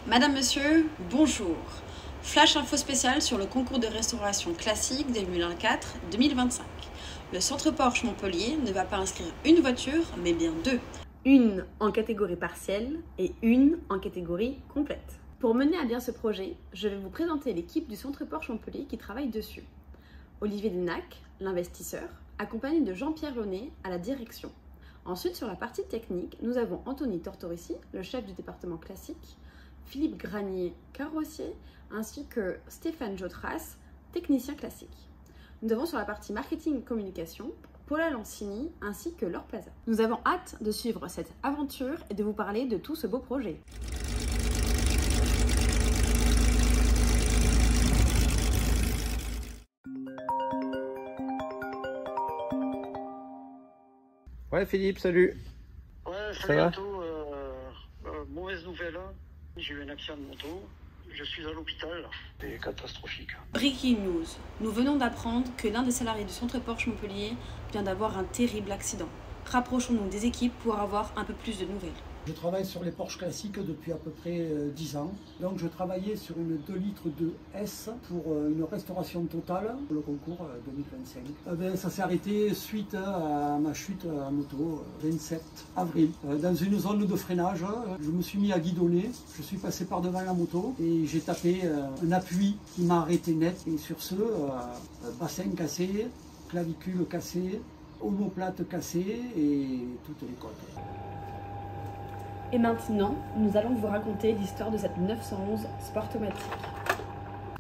Madame, Monsieur, bonjour. Flash info spécial sur le concours de restauration classique 2024-2025. Le Centre Porsche Montpellier ne va pas inscrire une voiture, mais bien deux. Une en catégorie partielle et une en catégorie complète. Pour mener à bien ce projet, je vais vous présenter l'équipe du Centre Porsche Montpellier qui travaille dessus. Olivier Denac, l'investisseur, accompagné de Jean-Pierre Launay à la direction. Ensuite, sur la partie technique, nous avons Anthony Tortorici, le chef du département classique, Philippe Granier, carrossier, ainsi que Stéphane Jotras, technicien classique. Nous avons sur la partie marketing et communication, Paula Lancini, ainsi que Laure Plaza. Nous avons hâte de suivre cette aventure et de vous parler de tout ce beau projet. Ouais Philippe, salut. Ouais, Ça salut va à tous. Mauvaise nouvelle, hein. J'ai eu un accident de moto. Je suis à l'hôpital. C'est catastrophique. Breaking news. Nous venons d'apprendre que l'un des salariés du Centre Porsche Montpellier vient d'avoir un terrible accident. Rapprochons-nous des équipes pour avoir un peu plus de nouvelles. Je travaille sur les Porsche classiques depuis à peu près 10 ans. Donc je travaillais sur une 2 litres de S pour une restauration totale pour le concours 2025. Ça s'est arrêté suite à ma chute à moto 27 avril. Dans une zone de freinage, je me suis mis à guidonner. Je suis passé par devant la moto et j'ai tapé un appui qui m'a arrêté net. Et sur ce, bassin cassé, clavicule cassée, omoplate cassée et toutes les côtes. Et maintenant, nous allons vous raconter l'histoire de cette 911 Sportomatique.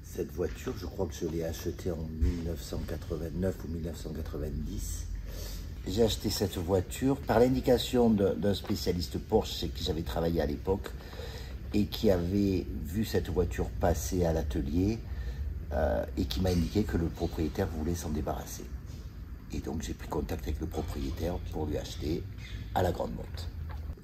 Cette voiture, je crois que je l'ai achetée en 1989 ou 1990. J'ai acheté cette voiture par l'indication d'un spécialiste Porsche chez qui j'avais travaillé à l'époque et qui avait vu cette voiture passer à l'atelier et qui m'a indiqué que le propriétaire voulait s'en débarrasser. Et donc j'ai pris contact avec le propriétaire pour lui acheter à la grande monte.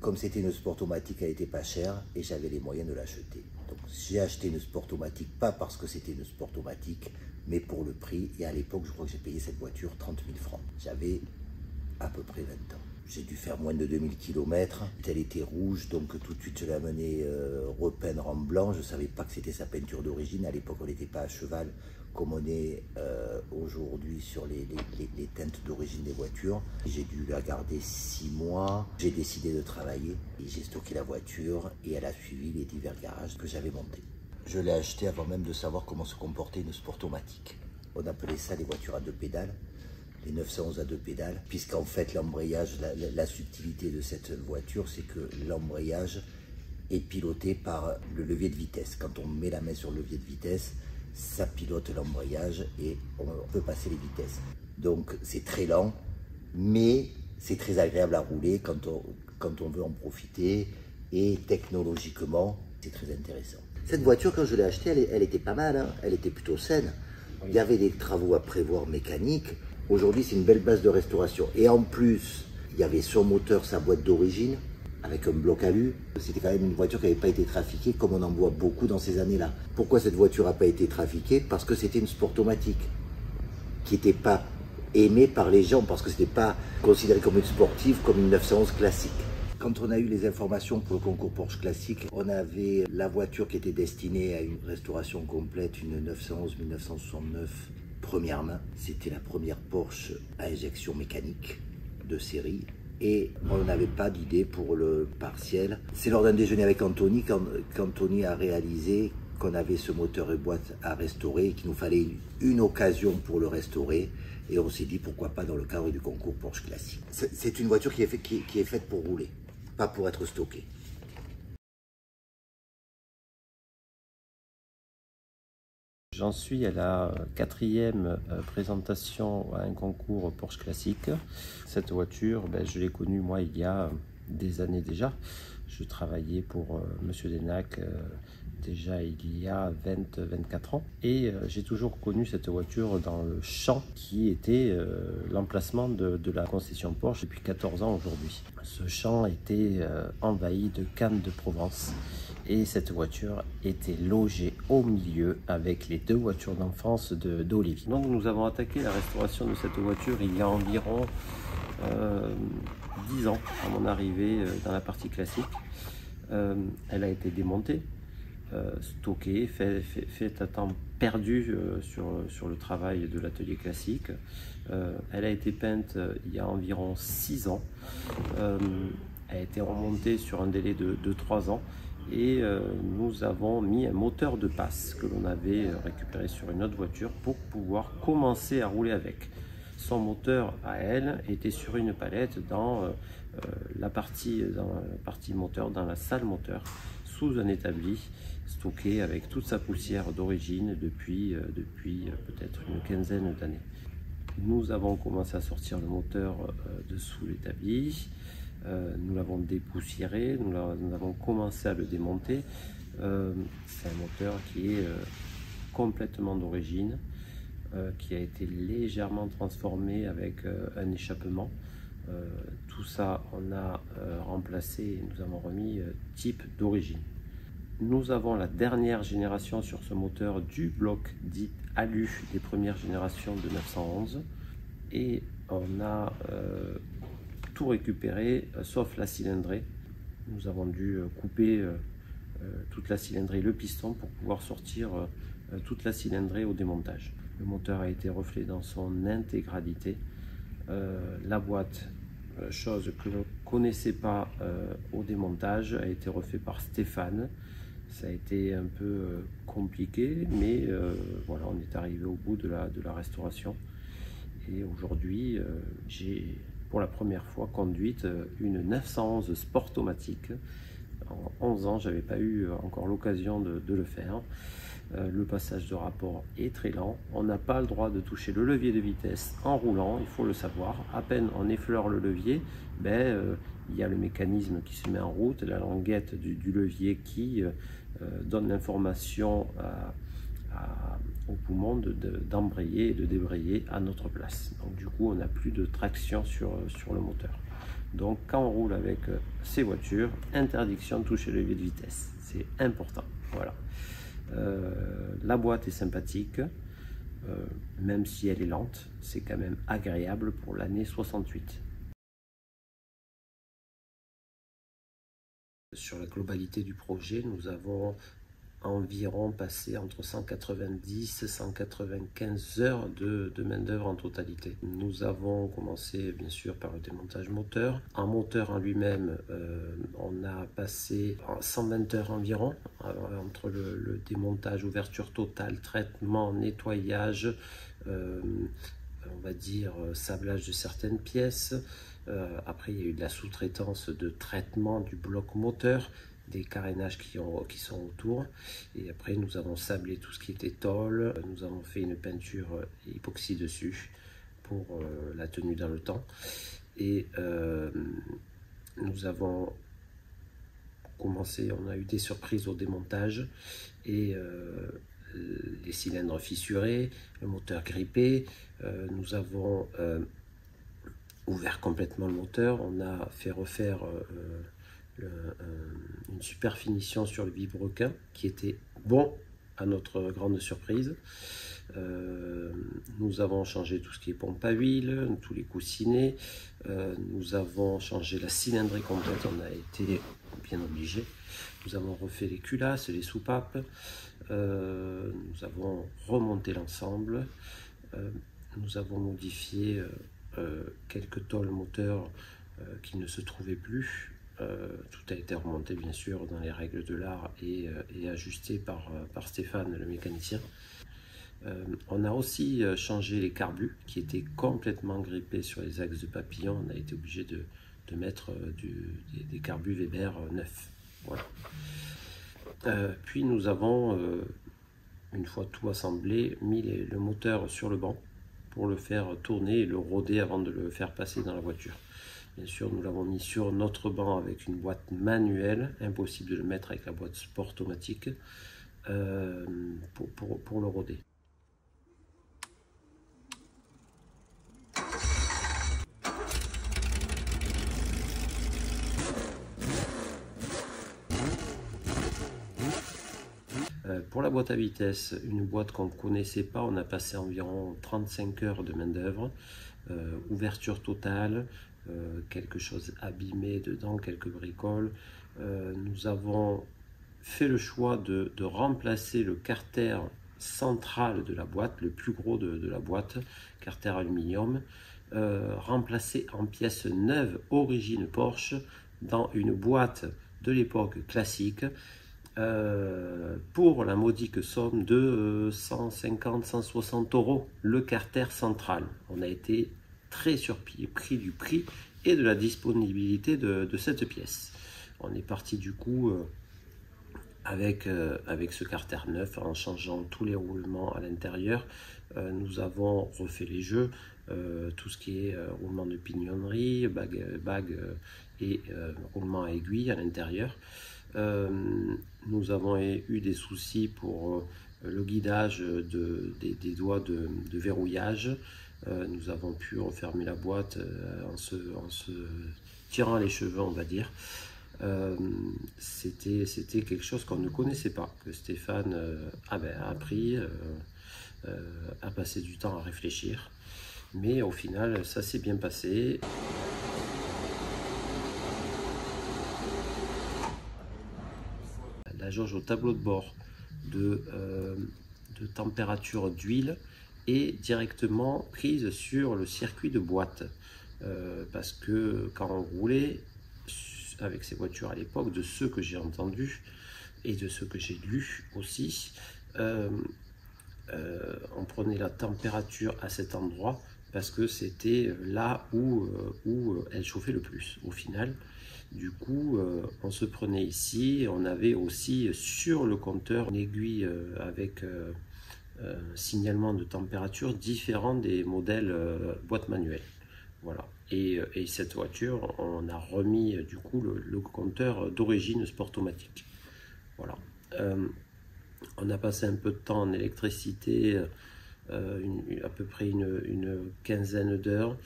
Comme c'était une Sportomatique, elle était pas chère et j'avais les moyens de l'acheter. Donc j'ai acheté une Sportomatique, pas parce que c'était une Sportomatique, mais pour le prix. Et à l'époque, je crois que j'ai payé cette voiture 30 000 francs. J'avais à peu près 20 ans. J'ai dû faire moins de 2000 km. Elle était rouge, donc tout de suite je l'ai amenée repeindre en blanc. Je ne savais pas que c'était sa peinture d'origine. À l'époque, on n'était pas à cheval comme on est aujourd'hui sur les teintes d'origine des voitures. J'ai dû la garder 6 mois. J'ai décidé de travailler. J'ai stocké la voiture et elle a suivi les divers garages que j'avais montés. Je l'ai achetée avant même de savoir comment se comportait une Sportomatique. On appelait ça les voitures à 2 pédales. Les 911 à 2 pédales, puisqu'en fait l'embrayage, la subtilité de cette voiture, c'est que l'embrayage est piloté par le levier de vitesse. Quand on met la main sur le levier de vitesse, ça pilote l'embrayage et on peut passer les vitesses. Donc c'est très lent, mais c'est très agréable à rouler quand on veut en profiter et technologiquement, c'est très intéressant. Cette voiture, quand je l'ai achetée, elle était pas mal, hein. Elle était plutôt saine. Il y avait des travaux à prévoir mécaniques. Aujourd'hui, c'est une belle base de restauration. Et en plus, il y avait son moteur, sa boîte d'origine, avec un bloc alu. C'était quand même une voiture qui n'avait pas été trafiquée, comme on en voit beaucoup dans ces années-là. Pourquoi cette voiture n'a pas été trafiquée? Parce que c'était une Sportomatique, qui n'était pas aimée par les gens, parce que ce n'était pas considéré comme une sportive, comme une 911 classique. Quand on a eu les informations pour le concours Porsche classique, on avait la voiture qui était destinée à une restauration complète, une 911 1969. Première main, c'était la première Porsche à injection mécanique de série et on n'avait pas d'idée pour le partiel. C'est lors d'un déjeuner avec Anthony qu'Anthony a réalisé qu'on avait ce moteur et boîte à restaurer et qu'il nous fallait une occasion pour le restaurer et on s'est dit pourquoi pas dans le cadre du concours Porsche classique. C'est une voiture qui est faite pour rouler, pas pour être stockée. J'en suis à la 4e présentation à un concours Porsche classique. Cette voiture, je l'ai connue moi il y a des années déjà. Je travaillais pour Monsieur Denac déjà il y a 24 ans. Et j'ai toujours connu cette voiture dans le champ qui était l'emplacement de la concession Porsche depuis 14 ans aujourd'hui. Ce champ était envahi de cannes de Provence. Et cette voiture était logée au milieu avec les 2 voitures d'enfance d'Olivier. Donc nous avons attaqué la restauration de cette voiture il y a environ 10 ans à mon arrivée dans la partie classique. Elle a été démontée, stocké, fait à temps perdu sur le travail de l'atelier classique. Elle a été peinte il y a environ 6 ans. Elle a été remontée sur un délai de 3 ans et nous avons mis un moteur de passe que l'on avait récupéré sur une autre voiture pour pouvoir commencer à rouler avec. Son moteur à elle était sur une palette dans la partie moteur, dans la salle moteur, sous un établi stocké avec toute sa poussière d'origine depuis peut-être une quinzaine d'années. Nous avons commencé à sortir le moteur de sous l'établi, nous l'avons dépoussiéré, nous avons commencé à le démonter. C'est un moteur qui est complètement d'origine, qui a été légèrement transformé avec un échappement. Tout ça, on a remplacé et nous avons remis type d'origine. Nous avons la dernière génération sur ce moteur du bloc dit alu des premières générations de 911 et on a tout récupéré sauf la cylindrée. Nous avons dû couper toute la cylindrée, le piston pour pouvoir sortir toute la cylindrée au démontage. Le moteur a été refait dans son intégralité. La boîte, chose que l'on ne connaissait pas au démontage, a été refait par Stéphane. Ça a été un peu compliqué, mais voilà, on est arrivé au bout de la restauration. Et aujourd'hui, j'ai pour la première fois conduite une 911 Sportomatique. En 11 ans, je n'avais pas eu encore l'occasion de le faire. Le passage de rapport est très lent. On n'a pas le droit de toucher le levier de vitesse en roulant, il faut le savoir. À peine on effleure le levier, il y a le mécanisme qui se met en route, la languette du levier qui donne l'information au poumon d'embrayer et de débrayer à notre place. Donc du coup, on n'a plus de traction sur le moteur. Donc quand on roule avec ces voitures, interdiction de toucher le levier de vitesse. C'est important. Voilà. La boîte est sympathique, même si elle est lente, c'est quand même agréable pour l'année 68. Sur la globalité du projet, nous avons environ passé entre 190 et 195 heures de main-d'œuvre en totalité. Nous avons commencé bien sûr par le démontage moteur. En moteur en lui-même, on a passé 120 heures environ entre le démontage, ouverture totale, traitement, nettoyage, on va dire sablage de certaines pièces. Après, il y a eu de la sous-traitance de traitement du bloc moteur, des carénages qui sont autour, et après nous avons sablé tout ce qui était tôle, nous avons fait une peinture époxy dessus pour la tenue dans le temps, et nous avons commencé, on a eu des surprises au démontage, et les cylindres fissurés, le moteur grippé, nous avons ouvert complètement le moteur, on a fait refaire une super finition sur le vilebrequin qui était bon à notre grande surprise. Nous avons changé tout ce qui est pompe à huile, tous les coussinets, nous avons changé la cylindrée complète, on a été bien obligé. Nous avons refait les culasses, les soupapes, nous avons remonté l'ensemble, nous avons modifié quelques tôles moteurs qui ne se trouvaient plus. Tout a été remonté bien sûr dans les règles de l'art et ajusté par Stéphane, le mécanicien. On a aussi changé les carbus qui étaient complètement grippés sur les axes de papillon. On a été obligé de mettre des carbus Weber neufs. Voilà. Puis nous avons, une fois tout assemblé, mis le moteur sur le banc pour le faire tourner et le rôder avant de le faire passer dans la voiture. Bien sûr, nous l'avons mis sur notre banc avec une boîte manuelle, impossible de le mettre avec la boîte Sportomatique pour le rôder. Pour la boîte à vitesse, une boîte qu'on ne connaissait pas, on a passé environ 35 heures de main d'œuvre, ouverture totale, quelque chose abîmé dedans, quelques bricoles. Nous avons fait le choix de remplacer le carter central de la boîte, le plus gros de la boîte, carter aluminium, remplacé en pièces neuves origine Porsche dans une boîte de l'époque classique pour la modique somme de 150-160 € le carter central. On a été très surpris du prix et de la disponibilité de cette pièce. On est parti du coup avec ce carter neuf en changeant tous les roulements à l'intérieur. Nous avons refait les jeux, tout ce qui est roulement de pignonnerie, bague et roulement à aiguille à l'intérieur. Nous avons eu des soucis pour le guidage des doigts de verrouillage. Nous avons pu refermer la boîte en se tirant les cheveux, on va dire. C'était quelque chose qu'on ne connaissait pas, que Stéphane a appris, a passé du temps à réfléchir. Mais au final, ça s'est bien passé. La jauge au tableau de bord de température d'huile est directement prise sur le circuit de boîte. Parce que quand on roulait avec ces voitures à l'époque, de ceux que j'ai entendus et de ceux que j'ai lus aussi, on prenait la température à cet endroit parce que c'était là où elle chauffait le plus au final. Du coup, on se prenait ici. On avait aussi sur le compteur une aiguille avec signalement de température différent des modèles boîte manuelle. Voilà. Et cette voiture, on a remis du coup le compteur d'origine Sportomatic. Voilà. On a passé un peu de temps en électricité, à peu près une quinzaine d'heures,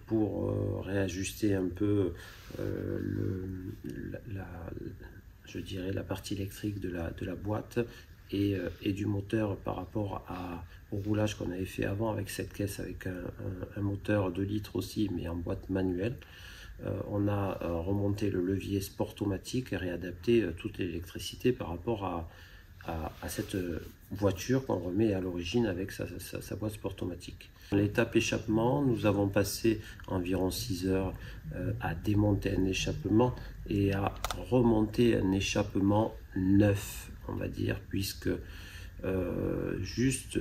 pour réajuster un peu je dirais la partie électrique de la boîte et du moteur par rapport au roulage qu'on avait fait avant avec cette caisse avec un moteur 2 litres aussi, mais en boîte manuelle. On a remonté le levier Sportomatic et réadapté toute l'électricité par rapport à cette voiture qu'on remet à l'origine avec sa boîte Sportomatic. L'étape échappement, nous avons passé environ 6 heures à démonter un échappement et à remonter un échappement neuf, on va dire, puisque juste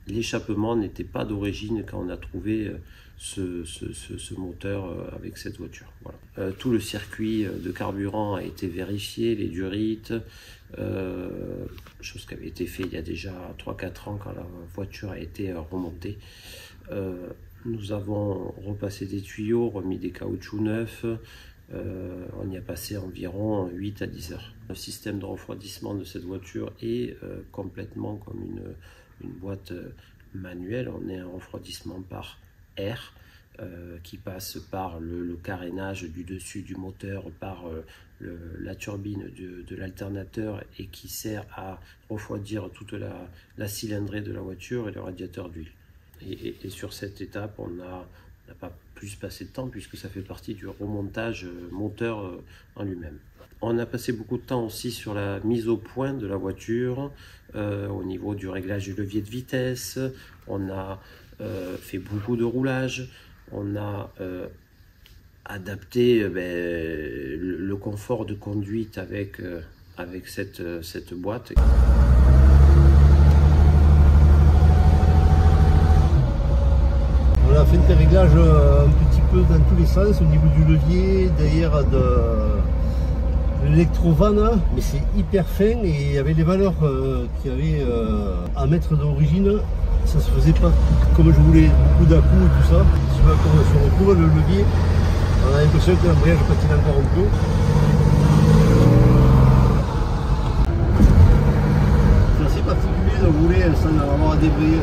l'échappement n'était pas d'origine quand on a trouvé ce moteur avec cette voiture. Voilà. Tout le circuit de carburant a été vérifié, les durites, chose qui avait été fait il y a déjà 3-4 ans quand la voiture a été remontée. Nous avons repassé des tuyaux, remis des caoutchoucs neufs. On y a passé environ 8 à 10 heures. Le système de refroidissement de cette voiture est complètement comme une boîte manuelle. On est un refroidissement par air qui passe par le carénage du dessus du moteur, par la turbine de l'alternateur et qui sert à refroidir toute la cylindrée de la voiture et le radiateur d'huile. Et sur cette étape, on n'a pas plus passé de temps puisque ça fait partie du remontage moteur en lui-même. On a passé beaucoup de temps aussi sur la mise au point de la voiture, au niveau du réglage du levier de vitesse. On a fait beaucoup de roulage. On a adapté le confort de conduite avec cette boîte. On a fait des réglages un petit peu dans tous les sens au niveau du levier, derrière de l'électrovanne, mais c'est hyper fin et avec les valeurs qu'il y avait à mettre d'origine, ça se faisait pas comme je voulais, beaucoup d'à-coups et tout ça. Quand on se retrouve le levier, on a l'impression que l'embrayage patine encore un peu. C'est assez particulier de rouler sans avoir à débrayer.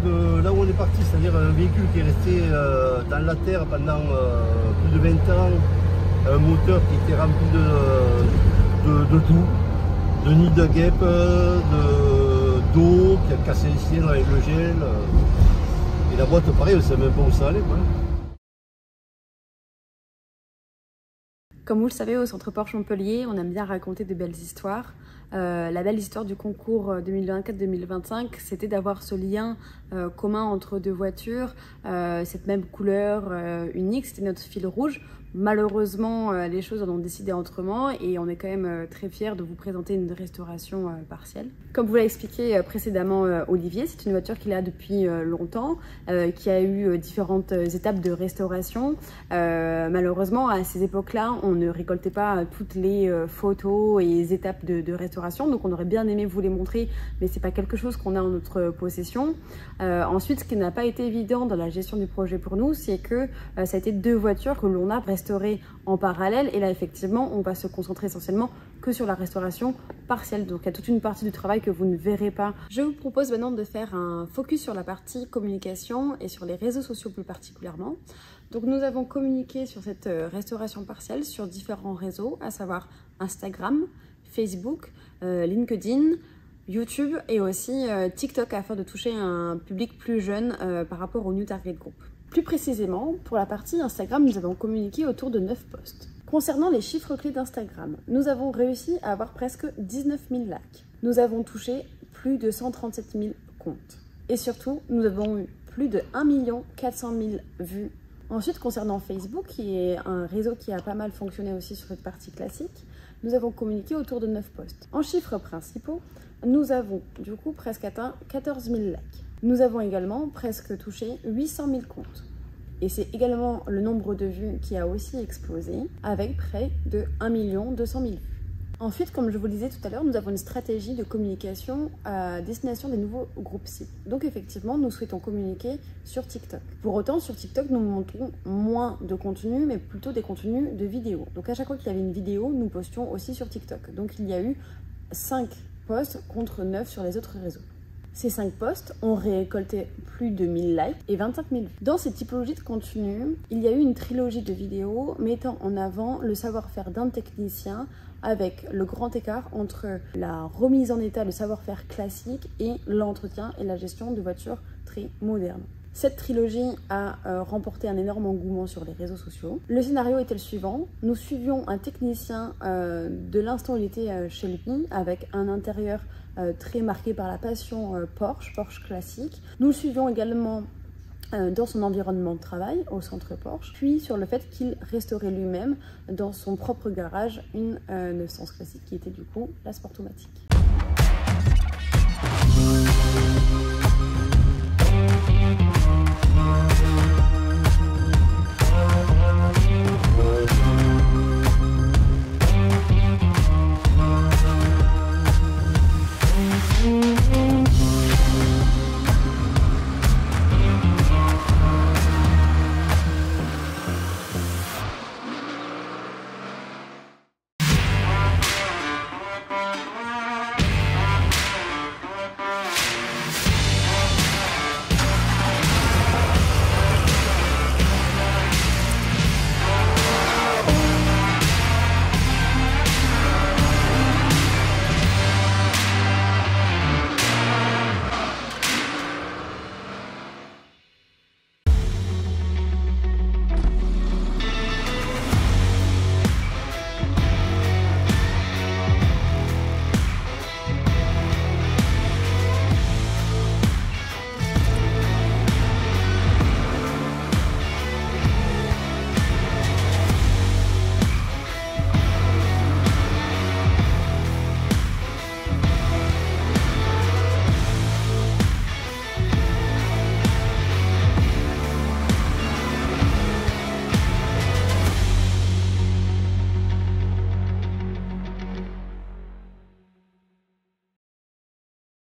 de là où on est parti, c'est-à-dire un véhicule qui est resté dans la terre pendant plus de 20 ans, un moteur qui était rempli de tout, de nids de guêpes, d'eau, qui a cassé les siennes avec le gel. Et la boîte, pareil, on ne savait même pas où ça allait, quoi. Comme vous le savez, au Centre Porsche Montpellier, on aime bien raconter de belles histoires. La belle histoire du concours 2024-2025, c'était d'avoir ce lien commun entre deux voitures, cette même couleur unique, c'était notre fil rouge. Malheureusement, les choses en ont décidé autrement et on est quand même très fiers de vous présenter une restauration partielle. Comme vous l'a expliqué précédemment Olivier, c'est une voiture qu'il a depuis longtemps, qui a eu différentes étapes de restauration. Malheureusement, à ces époques-là, on ne récoltait pas toutes les photos et étapes de restauration, donc on aurait bien aimé vous les montrer, mais c'est pas quelque chose qu'on a en notre possession. Ensuite, ce qui n'a pas été évident dans la gestion du projet pour nous, c'est que ça a été deux voitures que l'on a restaurées en parallèle, et là effectivement on va se concentrer essentiellement que sur la restauration partielle, donc il y a toute une partie du travail que vous ne verrez pas. Je vous propose maintenant de faire un focus sur la partie communication et sur les réseaux sociaux plus particulièrement. Donc nous avons communiqué sur cette restauration partielle sur différents réseaux, à savoir Instagram, Facebook, LinkedIn, YouTube et aussi TikTok, afin de toucher un public plus jeune par rapport au New Target Group. Plus précisément, pour la partie Instagram, nous avons communiqué autour de 9 posts. Concernant les chiffres clés d'Instagram, nous avons réussi à avoir presque 19 000 likes. Nous avons touché plus de 137 000 comptes. Et surtout, nous avons eu plus de 1 400 000 vues. Ensuite, concernant Facebook, qui est un réseau qui a pas mal fonctionné aussi sur cette partie classique, nous avons communiqué autour de 9 posts. En chiffres principaux, nous avons du coup presque atteint 14 000 likes. Nous avons également presque touché 800 000 comptes. Et c'est également le nombre de vues qui a aussi explosé, avec près de 1 200 000 vues. Ensuite, comme je vous le disais tout à l'heure, nous avons une stratégie de communication à destination des nouveaux groupes cibles. Donc effectivement, nous souhaitons communiquer sur TikTok. Pour autant, sur TikTok, nous montrons moins de contenu, mais plutôt des contenus de vidéos. Donc à chaque fois qu'il y avait une vidéo, nous postions aussi sur TikTok. Donc il y a eu 5 posts contre 9 sur les autres réseaux. Ces 5 posts ont récolté plus de 1000 likes et 25 000 vues. Dans cette typologie de contenu, il y a eu une trilogie de vidéos mettant en avant le savoir-faire d'un technicien, avec le grand écart entre la remise en état, le savoir-faire classique, et l'entretien et la gestion de voitures très modernes. Cette trilogie a remporté un énorme engouement sur les réseaux sociaux. Le scénario était le suivant. Nous suivions un technicien de l'instant où il était chez lui, avec un intérieur très marqué par la passion Porsche classique. Nous le suivions également dans son environnement de travail au centre Porsche, puis sur le fait qu'il restaurait lui-même dans son propre garage une 911 classique qui était du coup la Sportomatic.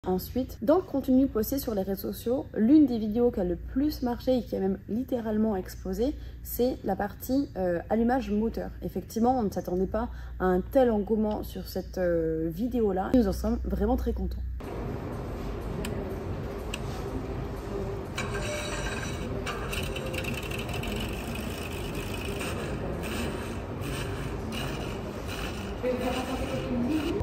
Ensuite, dans le contenu posté sur les réseaux sociaux, l'une des vidéos qui a le plus marché et qui a même littéralement explosé, c'est la partie allumage moteur. Effectivement, on ne s'attendait pas à un tel engouement sur cette vidéo-là. Nous en sommes vraiment très contents.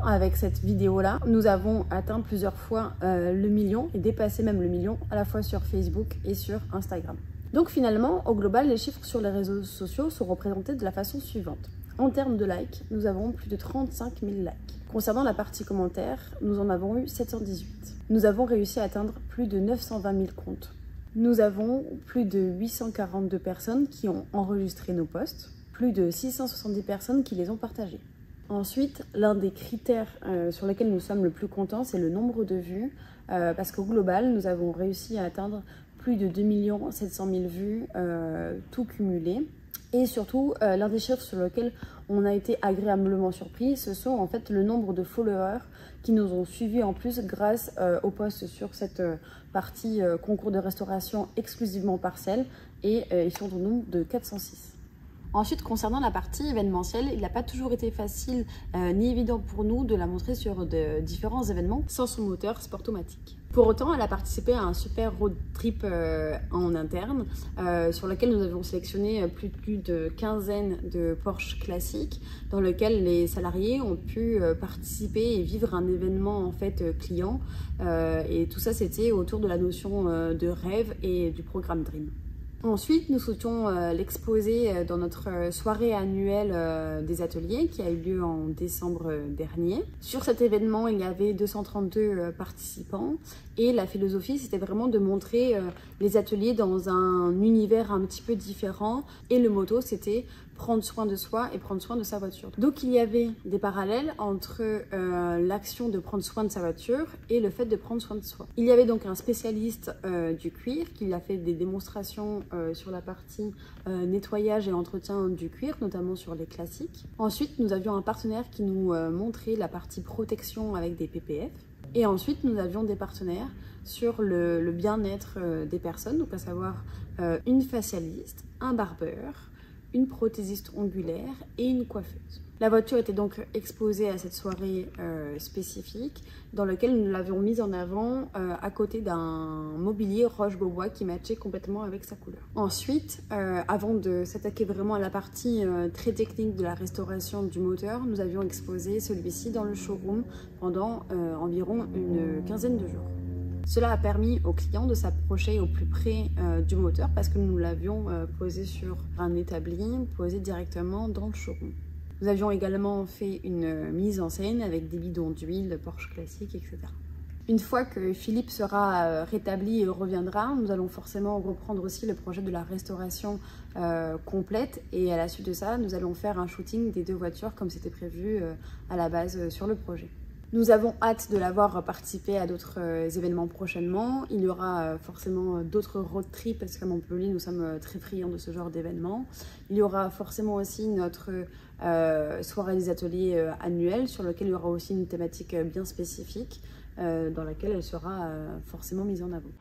avec cette vidéo-là, nous avons atteint plusieurs fois le million et dépassé même le million à la fois sur Facebook et sur Instagram. Donc finalement, au global, les chiffres sur les réseaux sociaux sont représentés de la façon suivante. En termes de likes, nous avons plus de 35 000 likes. Concernant la partie commentaires, nous en avons eu 718. Nous avons réussi à atteindre plus de 920 000 comptes. Nous avons plus de 842 personnes qui ont enregistré nos posts, plus de 670 personnes qui les ont partagés. Ensuite, l'un des critères sur lesquels nous sommes le plus contents, c'est le nombre de vues, parce qu'au global, nous avons réussi à atteindre plus de 2 700 000 vues, tout cumulé. Et surtout, l'un des chiffres sur lequel on a été agréablement surpris, ce sont en fait le nombre de followers qui nous ont suivis en plus grâce aux posts sur cette partie concours de restauration exclusivement parcelle, et ils sont au nombre de 406. Ensuite, concernant la partie événementielle, il n'a pas toujours été facile ni évident pour nous de la montrer sur de différents événements sans son moteur Sportomatic. Pour autant, elle a participé à un super road trip en interne sur lequel nous avions sélectionné plus de quinzaine de Porsche classiques dans lequel les salariés ont pu participer et vivre un événement en fait client. Et tout ça, c'était autour de la notion de rêve et du programme Dream. Ensuite, nous souhaitions l'exposer dans notre soirée annuelle des ateliers qui a eu lieu en décembre dernier. Sur cet événement, il y avait 232 participants et la philosophie, c'était vraiment de montrer les ateliers dans un univers un petit peu différent, et le motto, c'était prendre soin de soi et prendre soin de sa voiture. Donc il y avait des parallèles entre l'action de prendre soin de sa voiture et le fait de prendre soin de soi. Il y avait donc un spécialiste du cuir qui a fait des démonstrations sur la partie nettoyage et entretien du cuir, notamment sur les classiques. Ensuite, nous avions un partenaire qui nous montrait la partie protection avec des PPF. Et ensuite, nous avions des partenaires sur le bien-être des personnes, donc à savoir une facialiste, un barbeur, une prothésiste ongulaire et une coiffeuse. La voiture était donc exposée à cette soirée spécifique dans laquelle nous l'avions mise en avant à côté d'un mobilier Roche-Beaubois qui matchait complètement avec sa couleur. Ensuite, avant de s'attaquer vraiment à la partie très technique de la restauration du moteur, nous avions exposé celui-ci dans le showroom pendant environ une quinzaine de jours. Cela a permis aux clients de s'approcher au plus près du moteur parce que nous l'avions posé sur un établi, posé directement dans le showroom. Nous avions également fait une mise en scène avec des bidons d'huile, Porsche classique, etc. Une fois que Philippe sera rétabli et reviendra, nous allons forcément reprendre aussi le projet de la restauration complète, et à la suite de ça, nous allons faire un shooting des deux voitures comme c'était prévu à la base sur le projet. Nous avons hâte de l'avoir participé à d'autres événements prochainement. Il y aura forcément d'autres road trips parce qu'à Montpellier, nous sommes très friands de ce genre d'événements. Il y aura forcément aussi notre soirée des ateliers annuelle sur laquelle il y aura aussi une thématique bien spécifique dans laquelle elle sera forcément mise en avant.